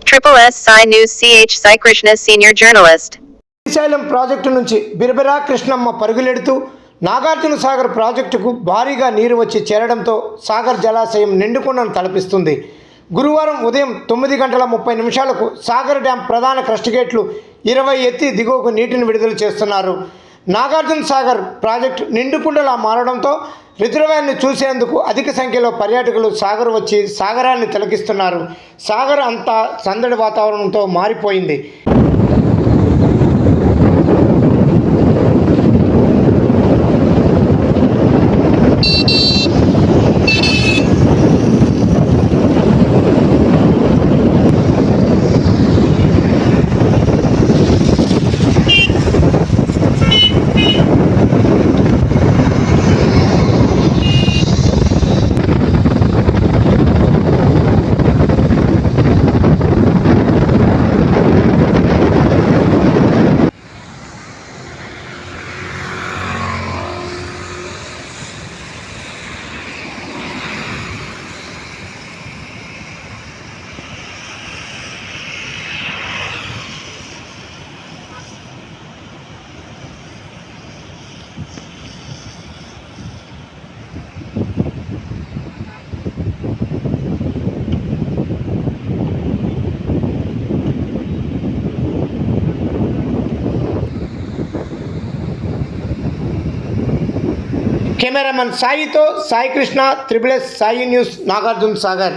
Triple S Sai News CH Sai Krishna Senior Journalist. Srisailam project నుంచి బిరబిరా కృష్ణమ్మ పరుగులెడుతూ నాగార్జున సాగర్ ప్రాజెక్టుకు భారీగా నీరు వచ్చి చేరడంతో సాగర్ జలాశయం నిండుకుండను తలపిస్తుంది. గురువారం ఉదయం 9:30 సాగర్ డ్యాం ప్రధాన క్రస్ట్ గేట్లు 20 ఎత్తి దిగువకు నీటిని విడుదల చేస్తున్నారు. నాగార్జున సాగర్ ప్రాజెక్టు నిండుకుండలా మారడంతో రిజర్వాయర్ను చూసేందుకు అధిక సంఖ్యలో పర్యాటకులు సాగర్ వచ్చి సాగరాన్ని తిలకిస్తున్నారు. సాగర్ అంతా సందడి వాతావరణంతో మారిపోయింది. కెమెరామెన్ సాయితో Sai Krishna, triple S Sai news, Nagarjuna Sagar.